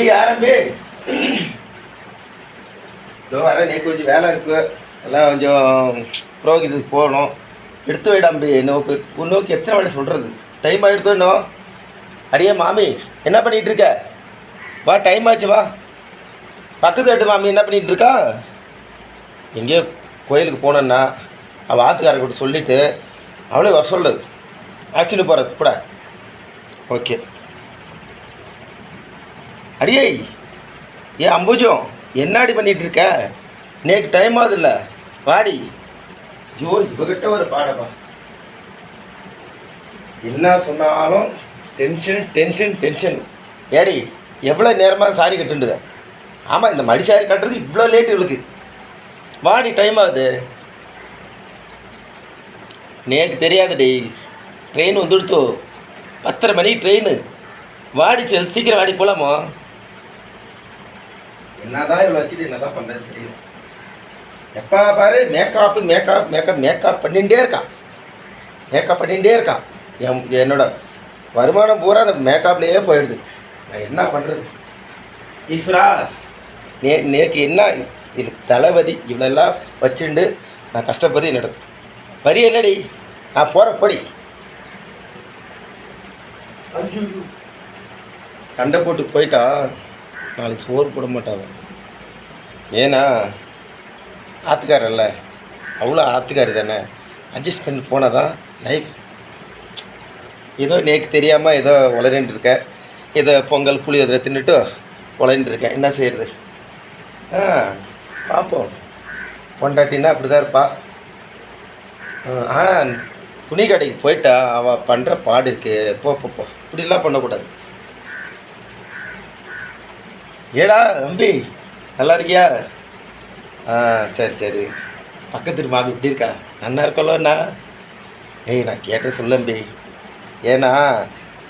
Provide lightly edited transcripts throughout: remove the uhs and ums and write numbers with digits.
யாரம்பி இதோ வர நீ கொஞ்சம் வேலை இருக்கு எல்லாம் கொஞ்சம் புரோகிதத்துக்கு போகணும். எடுத்து வைடாம்பி. நோக்கு எத்தனை வாட்டி சொல்கிறது? டைம் ஆகிடுதோ இன்னும். அடியே மாமி என்ன பண்ணிகிட்டு இருக்க? வா டைம் ஆச்சு வா. பக்கத்து வீட்டு மாமி என்ன பண்ணிகிட்டு இருக்கா? எங்கேயோ கோயிலுக்கு போனேன்னா அவள் ஆத்துக்கார கூட சொல்லிவிட்டு அவளே வர சொல்லு. ஆக்சுவலி போகிற கூட ஓகே. அடியே ஏன் அம்புஜம் என்னாடி பண்ணிகிட்டு இருக்க? நேக்கு டைம் ஆகுதுல்ல வாடி. ஐயோ இவகிட்ட ஒரு பாடப்பா. என்ன சொன்னாலும் டென்ஷன் டென்ஷன் டென்ஷன். ஏடி எவ்வளோ நேரமாக சாரி கட்டுண்டுத? ஆமாம் இந்த மடி சாரி கட்டுறது இவ்வளோ லேட்டு இவளுக்கு. வாடி டைம் ஆகுது. நேக்கு தெரியாதுடி. ட்ரெயின் வந்துடுத்தோ 10:30 மணிக்கு ட்ரெயின். வாடி செல் சீக்கிரம் வாடி போகலாமா? என்னதான் இவ்வளோ வச்சுட்டு என்ன தான் பண்ணுறது தெரியும். எப்போ பாரு மேக்கப் மேக்கப் மேக்கப் மேக்கப் பண்ணிகிட்டே இருக்கான். மேக்கப் பண்ணிகிட்டே இருக்கான். என்னோட வருமானம் பூரா அந்த மேக்கப்லேயே போயிடுது. நான் என்ன பண்ணுறது? ஈஸ்வரா நேக்கு என்ன இது தளபதி இவ்வளோலாம் வச்சுண்டு நான் கஷ்டப்பட்டு என்னோட வரி இல்லடி. நான் போகிற பொடி சண்டை போட்டு போயிட்டா நாளைக்கு சோறு போட மாட்டாங்க. ஏன்னா ஆத்துக்காரல்ல அவ்வளோ ஆத்துக்காரி தானே. அட்ஜஸ்ட் பண்ணி போனால் தான் லைஃப். ஏதோ நேக்கு தெரியாமல் ஏதோ உளறின்னு இருக்கேன். ஏதோ பொங்கல் புளி அதில் தின்னுட்டு உளறின்னு இருக்கேன். என்ன செய்கிறது? பார்ப்போம். பொண்டாட்டின்னா அப்படி தான் இருப்பா. ஆனால் துணி கடைக்கு போயிட்டா அவள் பண்ணுற பாடு இருக்குது. போ இப்படிலாம் பண்ணக்கூடாது. ஏடா தம்பி நல்லா இருக்கியா? சரி சரி. பக்கத்து மாமி இப்படி இருக்கா? நன்னா இருக்கலோண்ணா? நான் கேட்ட சொல்லம்பி. ஏன்னா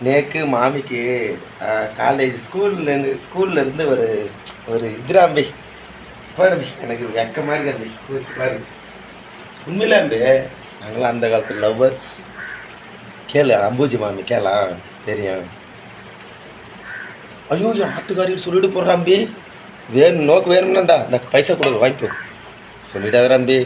நேக்கு மாமிக்கு காலேஜ் ஸ்கூல்லேருந்து ஒரு இதுராம்பி போயம்பி. எனக்கு வெக்கமாக இருக்காம்பி. இருக்கு உண்மையிலாம்பி. நாங்களாம் அந்த காலத்து லவ்வர்ஸ். கேளு அம்பூஜி மாமி கேளா தெரியும். ஐயோ என் ஆத்துக்காரின்னு சொல்லிட்டு போடுறாம்பி. நோக்கு வேணும்னா இந்த பைசா கொடுக்க வாங்கிக்கோ சொல்லிட்டாதராம்பி.